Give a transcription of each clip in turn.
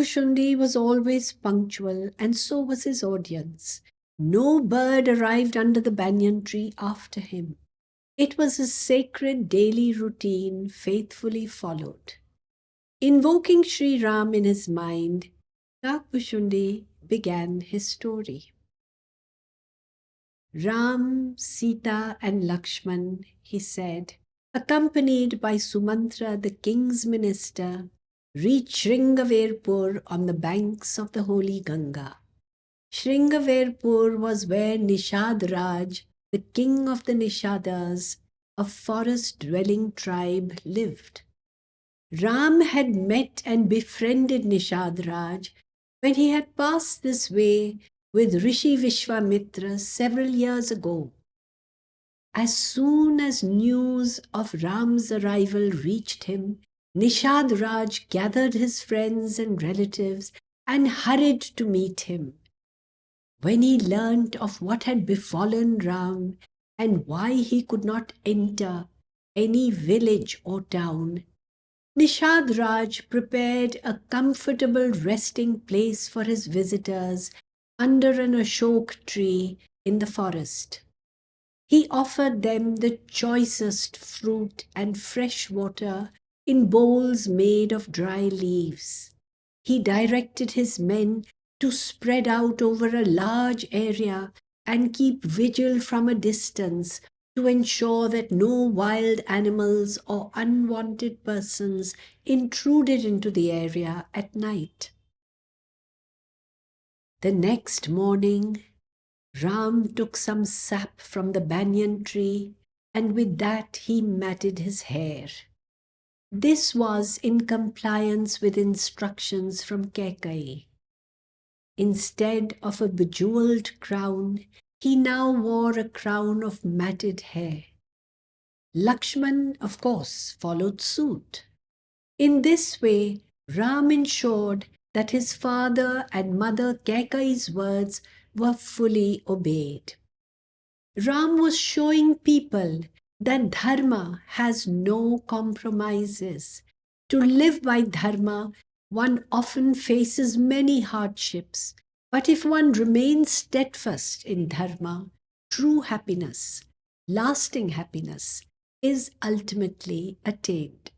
Kakbhushundi was always punctual, and so was his audience. No bird arrived under the banyan tree after him. It was a sacred daily routine faithfully followed. Invoking Sri Ram in his mind, Kakbhushundi began his story. Ram, Sita, and Lakshman, he said, accompanied by Sumantra, the king's minister, reached Shringaverpur on the banks of the holy Ganga. Shringaverpur was where Nishad Raj, the king of the Nishadas, a forest-dwelling tribe, lived. Ram had met and befriended Nishad Raj when he had passed this way with Rishi Vishwamitra several years ago. As soon as news of Ram's arrival reached him, Nishad Raj gathered his friends and relatives and hurried to meet him. When he learnt of what had befallen Ram and why he could not enter any village or town, Nishad Raj prepared a comfortable resting place for his visitors under an Ashok tree in the forest. He offered them the choicest fruit and fresh water in bowls made of dry leaves. He directed his men to spread out over a large area and keep vigil from a distance to ensure that no wild animals or unwanted persons intruded into the area at night. The next morning, Ram took some sap from the banyan tree, and with that he matted his hair. This was in compliance with instructions from Kaikeyi. Instead of a bejeweled crown, he now wore a crown of matted hair. Lakshman, of course, followed suit. In this way, Ram ensured that his father and mother Kaikeyi's words were fully obeyed. Ram was showing people that dharma has no compromises. To live by dharma, one often faces many hardships, but if one remains steadfast in dharma, true happiness, lasting happiness, is ultimately attained.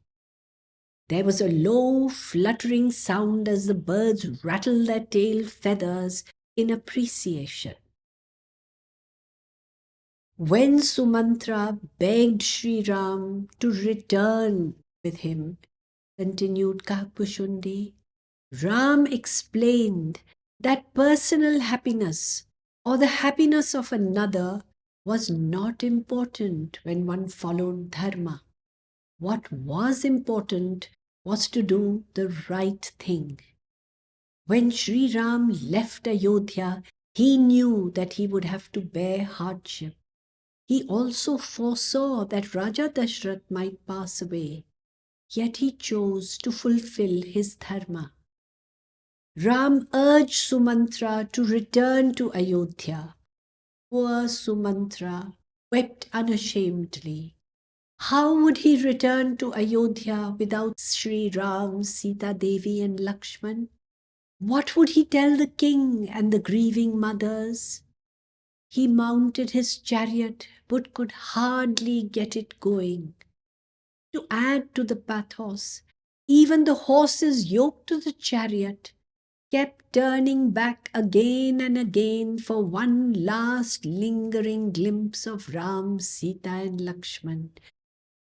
There was a low, fluttering sound as the birds rattled their tail feathers in appreciation. When Sumantra begged Sri Ram to return with him, continued Kakbhushundi, Ram explained that personal happiness or the happiness of another was not important when one followed dharma. What was important was to do the right thing. When Sri Ram left Ayodhya, he knew that he would have to bear hardship. He also foresaw that Raja Dashrath might pass away, yet he chose to fulfill his dharma. Ram urged Sumantra to return to Ayodhya. Poor Sumantra wept unashamedly. How would he return to Ayodhya without Sri Ram, Sita Devi and Lakshman? What would he tell the king and the grieving mothers? He mounted his chariot but could hardly get it going. To add to the pathos, even the horses yoked to the chariot kept turning back again and again for one last lingering glimpse of Ram, Sita and Lakshman.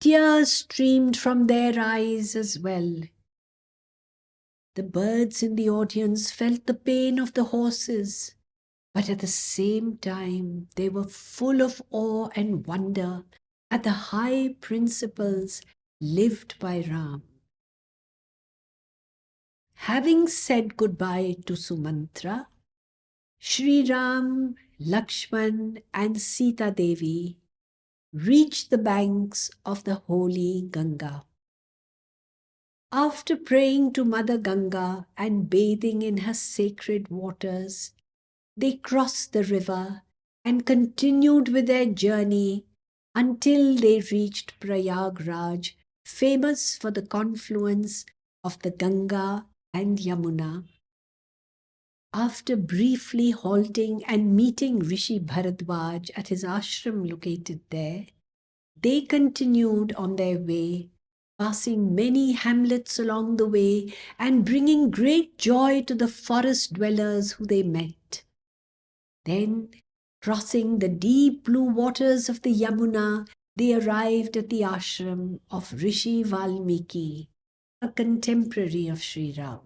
Tears streamed from their eyes as well. The birds in the audience felt the pain of the horses, but at the same time they were full of awe and wonder at the high principles lived by Ram. Having said goodbye to Sumantra, Sri Ram, Lakshman and Sita Devi reached the banks of the holy Ganga. After praying to Mother Ganga and bathing in her sacred waters, they crossed the river and continued with their journey until they reached Prayagraj, famous for the confluence of the Ganga and Yamuna. After briefly halting and meeting Rishi Bharadwaj at his ashram located there, they continued on their way, passing many hamlets along the way and bringing great joy to the forest dwellers who they met. Then, crossing the deep blue waters of the Yamuna, they arrived at the ashram of Rishi Valmiki, a contemporary of Sri Ram.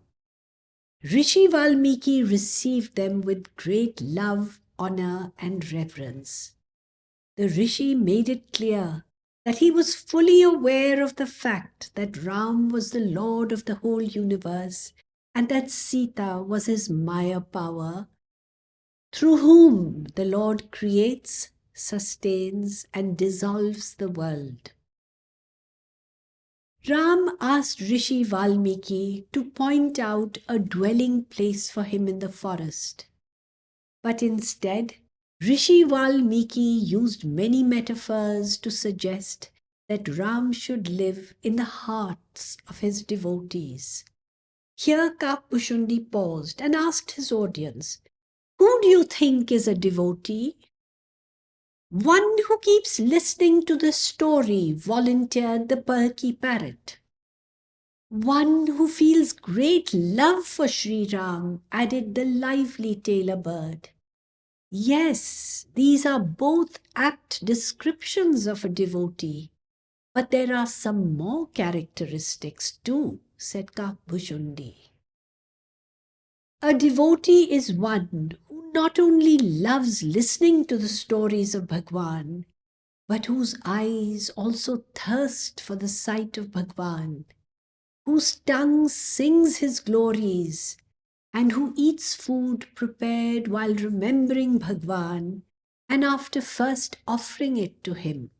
Rishi Valmiki received them with great love, honor, and reverence. The Rishi made it clear that he was fully aware of the fact that Ram was the Lord of the whole universe and that Sita was his Maya power, through whom the Lord creates, sustains, and dissolves the world. Ram asked Rishi Valmiki to point out a dwelling place for him in the forest. But instead, Rishi Valmiki used many metaphors to suggest that Ram should live in the hearts of his devotees. Here Kapushundi paused and asked his audience, "Who do you think is a devotee?" "One who keeps listening to the story," volunteered the perky parrot. "One who feels great love for Sri Ram," added the lively tailor bird. "Yes, these are both apt descriptions of a devotee, but there are some more characteristics too," said Kapushundi. A devotee is one who not only loves listening to the stories of Bhagwan, but whose eyes also thirst for the sight of Bhagwan, whose tongue sings his glories, and who eats food prepared while remembering Bhagwan and after first offering it to him.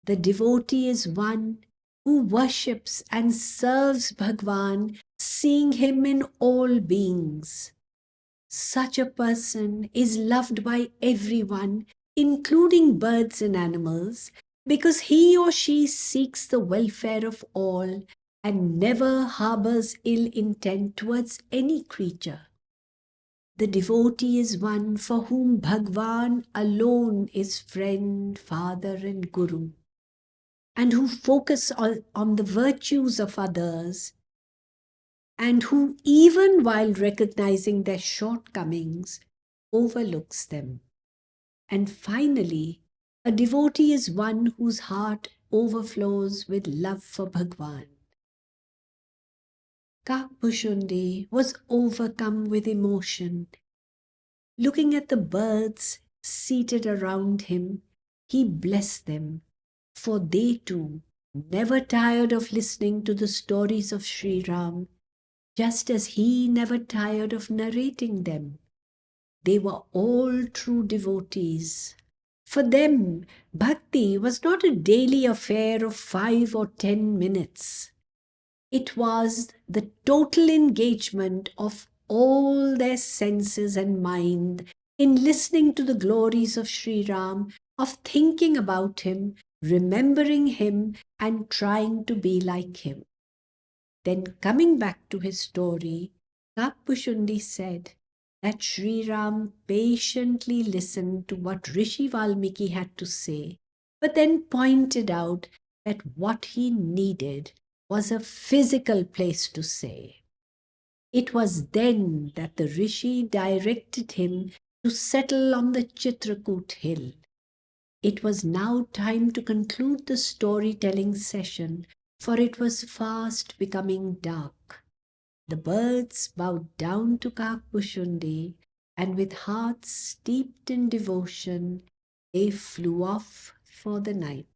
The devotee is one who worships and serves Bhagwan, seeing him in all beings. Such a person is loved by everyone, including birds and animals, because he or she seeks the welfare of all and never harbors ill intent towards any creature. The devotee is one for whom Bhagwan alone is friend, father, and guru, and who focus on the virtues of others, and who, even while recognizing their shortcomings, overlooks them. And finally, a devotee is one whose heart overflows with love for Bhagwan. Kapushundi was overcome with emotion. Looking at the birds seated around him, he blessed them, for they too never tired of listening to the stories of Sri Ram, just as he never tired of narrating them. They were all true devotees. For them, bhakti was not a daily affair of 5 or 10 minutes. It was the total engagement of all their senses and mind in listening to the glories of Sri Ram, of thinking about him, remembering him, and trying to be like him. Then, coming back to his story, Kapushundi said that Sri Ram patiently listened to what Rishi Valmiki had to say, but then pointed out that what he needed was a physical place to say. It was then that the Rishi directed him to settle on the Chitrakoot hill. It was now time to conclude the storytelling session, for it was fast becoming dark. The birds bowed down to Kapushundi, and with hearts steeped in devotion, they flew off for the night.